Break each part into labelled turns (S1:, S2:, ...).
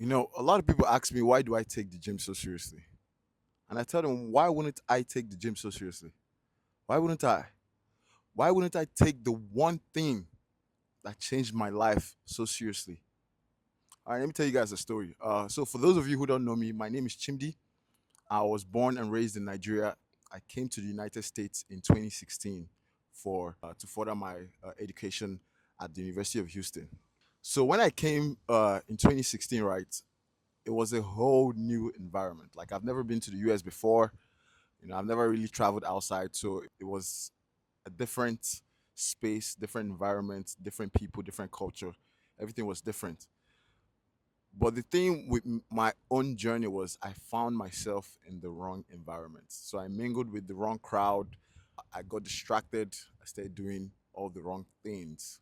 S1: A lot of people ask me, why do I take the gym so seriously? And I tell them, why wouldn't I take the gym so seriously? Why wouldn't I? Why wouldn't I take the one thing that changed my life so seriously? All right, let me tell you guys a story. So, for those of you who don't know me, my name is Chimdi. I was born and raised in Nigeria. I came to the United States in 2016 for to further my education at the University of Houston. So when I came in 2016, right, it was a whole new environment. Like I've never been to the US before. I've never really traveled outside, so it was a different space, different environment, different people, different culture. Everything was different. But the thing with my own journey was I found myself in the wrong environment. So I mingled with the wrong crowd. I got distracted. I started doing all the wrong things.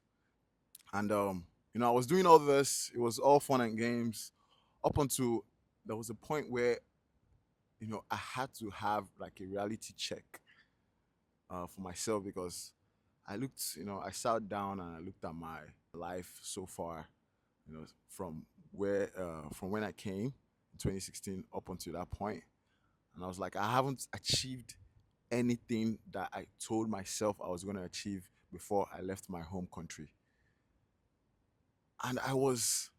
S1: And I was doing all this. It was all fun and games up until there was a point where I had to have like a reality check for myself because I sat down and I looked at my life so far, from when I came in 2016 up until that point, and I was like, I haven't achieved anything that I told myself I was going to achieve before I left my home country, and I was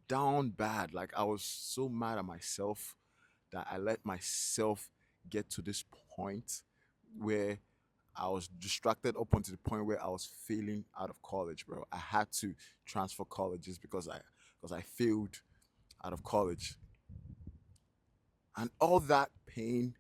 S1: down bad. Like I was so mad at myself that I let myself get to this point where I was distracted up until the point where I was failing out of college, bro. I had to transfer colleges because I failed out of college. And all that pain,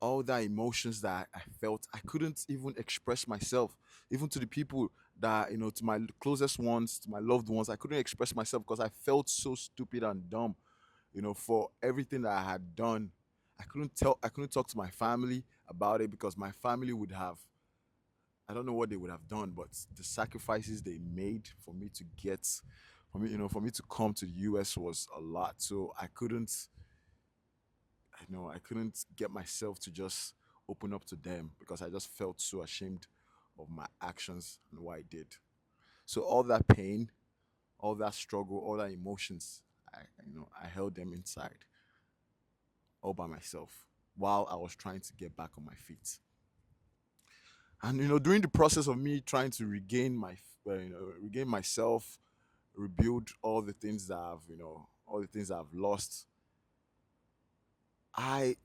S1: all that emotions that I felt, I couldn't even express myself, even to the people that, to my closest ones, to my loved ones. I couldn't express myself because I felt so stupid and dumb, for everything that I had done. I couldn't talk to my family about it because my family would have, I don't know what they would have done, but the sacrifices they made for me to come to the US was a lot. So I couldn't get myself to just open up to them because I just felt so ashamed of my actions and what I did. So all that pain, all that struggle, all that emotions, I held them inside all by myself while I was trying to get back on my feet. And during the process of me trying to regain myself, rebuild all the things I've lost, I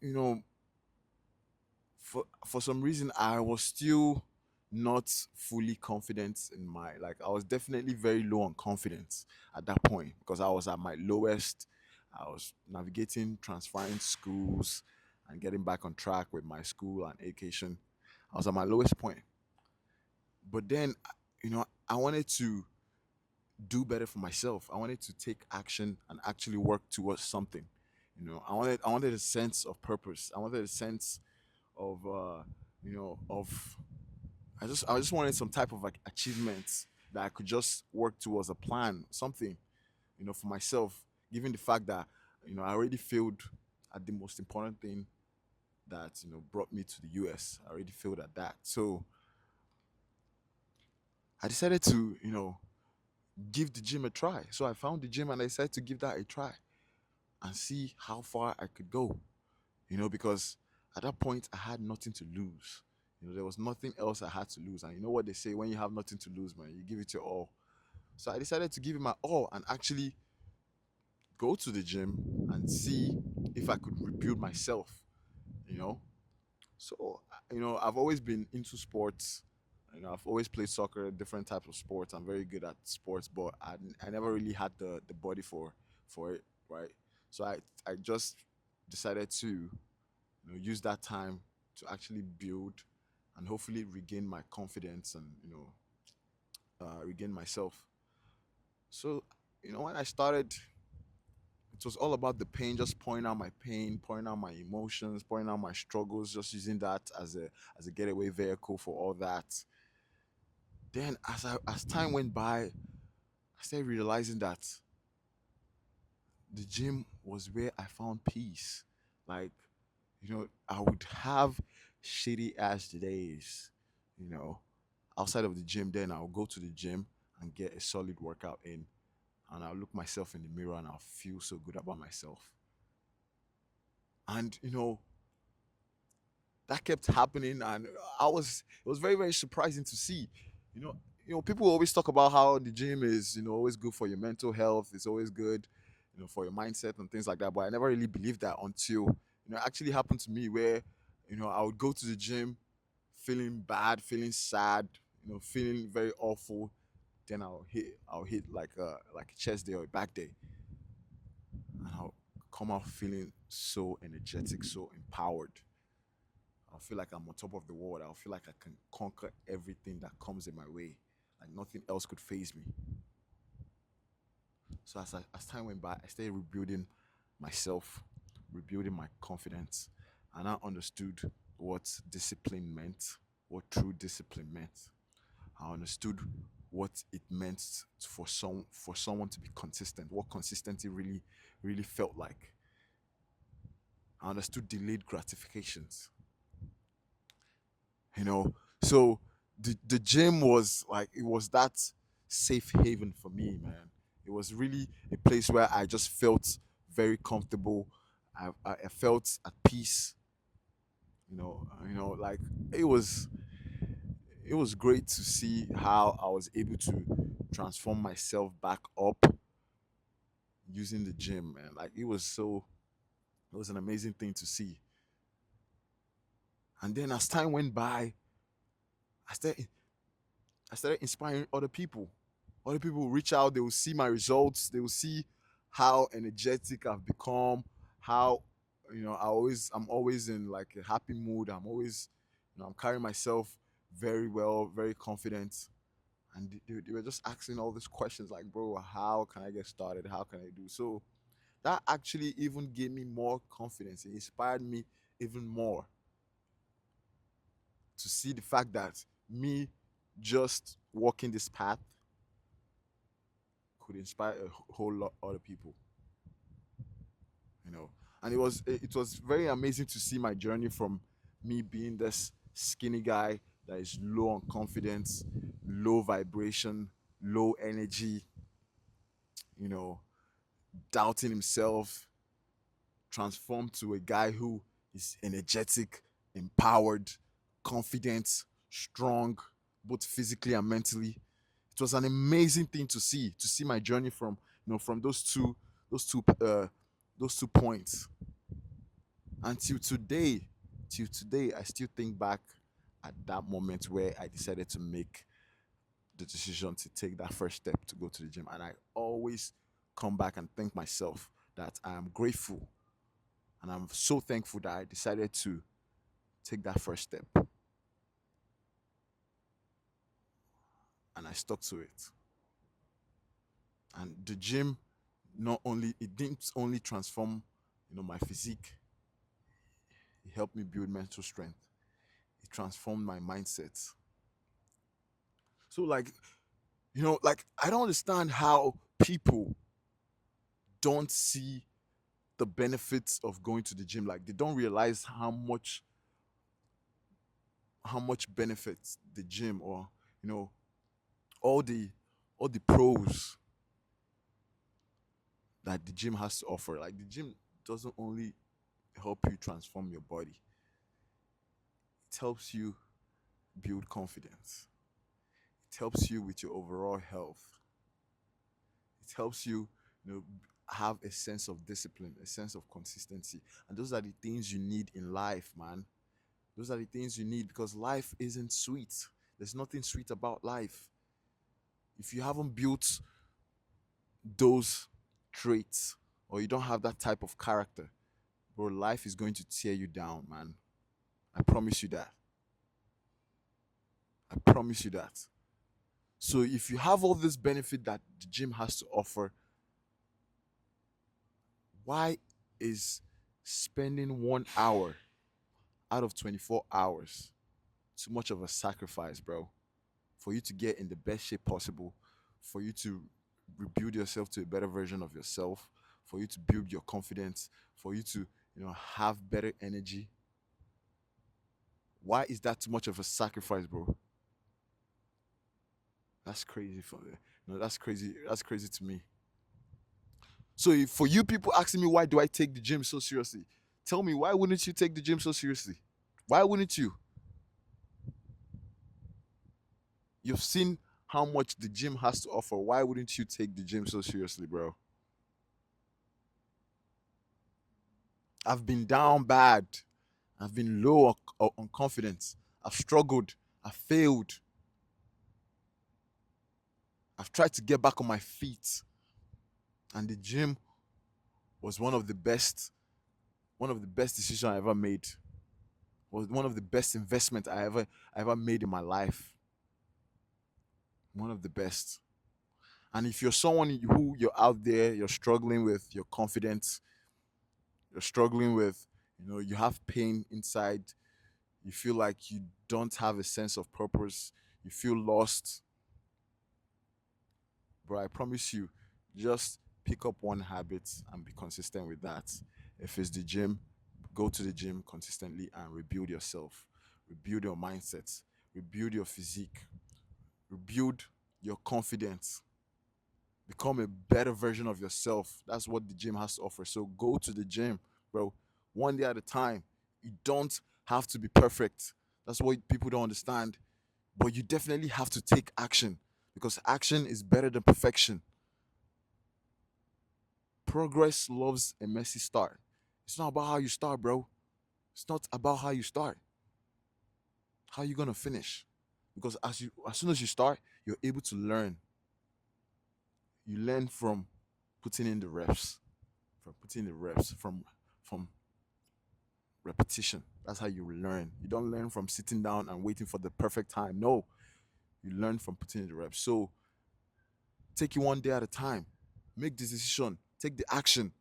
S1: for some reason I was still not fully confident in my, like, I was definitely very low on confidence at that point because I was at my lowest. I was navigating transferring schools and getting back on track with my school and education. I was at my lowest point. But then, I wanted to do better for myself. I wanted to take action and actually work towards something. I wanted a sense of purpose. I wanted a sense of of I just wanted some type of like achievements that I could just work towards a plan, something, for myself, given the fact that, I already failed at the most important thing that, brought me to the US. I already failed at that. So I decided to, give the gym a try. So I found the gym and I decided to give that a try and see how far I could go. Because at that point I had nothing to lose. There was nothing else I had to lose. And you know what they say, when you have nothing to lose, man, you give it your all. So I decided to give it my all and actually go to the gym and see if I could rebuild myself, you know. So, I've always been into sports. I've always played soccer, different types of sports. I'm very good at sports, but I never really had the body for it, right? So I just decided to, use that time to actually build and hopefully regain my confidence and, regain myself. So, when I started, it was all about the pain, just pouring out my pain, pouring out my emotions, pouring out my struggles, just using that as a getaway vehicle for all that. Then as time went by, I started realizing that the gym was where I found peace. Like, I would have shitty ass days, you know, outside of the gym. Then I'll go to the gym and get a solid workout in. and I'll look myself in the mirror and I'll feel so good about myself. And that kept happening, and it was very, very surprising to see. You know, people always talk about how the gym is, always good for your mental health. It's always good, for your mindset and things like that. But I never really believed that until it actually happened to me, where I would go to the gym feeling bad, feeling sad, feeling very awful. Then I'll hit like a chest day or a back day, and I'll come out feeling so energetic, so empowered. I'll feel like I'm on top of the world. I'll feel like I can conquer everything that comes in my way. Like nothing else could phase me. So as time went by, I started rebuilding myself, rebuilding my confidence, and I understood what discipline meant, what true discipline meant. I understood what it meant for someone to be consistent, what consistency really felt like. I understood delayed gratifications. you know so the gym was like, it was that safe haven for me, man. It was really a place where I just felt very comfortable. I felt at peace. Like, it was it was great to see how I was able to transform myself back up using the gym, man. Like, it was an amazing thing to see. And then as time went by, i started I started inspiring other people. Other people will reach out, they will see my results, they will see how energetic I've become, how I'm always in like a happy mood. I'm always, I'm carrying myself very well, very confident. And they were just asking all these questions like, bro, how can I get started? How can I do? So that actually even gave me more confidence. It inspired me even more to see the fact that me just walking this path could inspire a whole lot other people, you know. And it was very amazing to see my journey from me being this skinny guy that is low on confidence, low vibration, low energy, you know, doubting himself, transformed to a guy who is energetic, empowered, confident, strong, both physically and mentally. It was an amazing thing to see my journey from, from those two those 2 points until today. Till today, I still think back at that moment where I decided to make the decision to take that first step to go to the gym, and I always come back and thank myself that I am grateful, and I'm so thankful that I decided to take that first step, and I stuck to it. And the gym, not only it didn't only transform, my physique, it helped me build mental strength. It transformed my mindset. So, like, like, I don't understand how people don't see the benefits of going to the gym. Like, they don't realize how much benefits the gym, or you know all the pros that the gym has to offer. Like, the gym doesn't only help you transform your body, it helps you build confidence. It helps you with your overall health. It helps you, have a sense of discipline, a sense of consistency. And those are the things you need in life, man. Those are the things you need, because life isn't sweet. There's nothing sweet about life. If you haven't built those traits, or you don't have that type of character, bro, life is going to tear you down, man. I promise you that. I promise you that. So if you have all this benefit that the gym has to offer, why is spending 1 hour out of 24 hours too much of a sacrifice, bro? For you to get in the best shape possible, for you to rebuild yourself to a better version of yourself, for you to build your confidence, for you to, have better energy. Why is that too much of a sacrifice, bro? That's crazy for me. That's crazy. That's crazy to me. So if, for you people asking me why do I take the gym so seriously, tell me why wouldn't you take the gym so seriously? Why wouldn't you? You've seen how much the gym has to offer. Why wouldn't you take the gym so seriously, bro? I've been down bad. I've been low on confidence. I've struggled. I've failed. I've tried to get back on my feet. And the gym was one of the best decisions I ever made. Was one of the best investment I ever made in my life. One of the best. And if you're someone who you're out there, you're struggling with your confidence, you're struggling with, you have pain inside, you feel like you don't have a sense of purpose, you feel lost, bro, I promise you, just pick up one habit and be consistent with that. If it's the gym, go to the gym consistently and rebuild yourself, rebuild your mindset, rebuild your physique, rebuild your confidence, become a better version of yourself. That's what the gym has to offer. So go to the gym, bro, one day at a time. You don't have to be perfect. That's what people don't understand. But you definitely have to take action because action is better than perfection. Progress loves a messy start. It's not about how you start, bro. It's not about how you start. How you gonna finish? Because as soon as you start, you're able to learn. You learn from putting in the reps, from repetition. That's how you learn. You don't learn from sitting down and waiting for the perfect time. No, you learn from putting in the reps. So take it one day at a time. Make the decision. Take the action.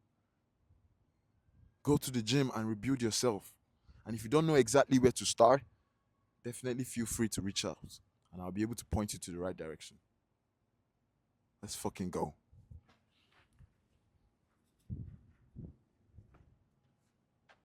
S1: Go to the gym and rebuild yourself. And if you don't know exactly where to start, definitely feel free to reach out and I'll be able to point you to the right direction. Let's fucking go.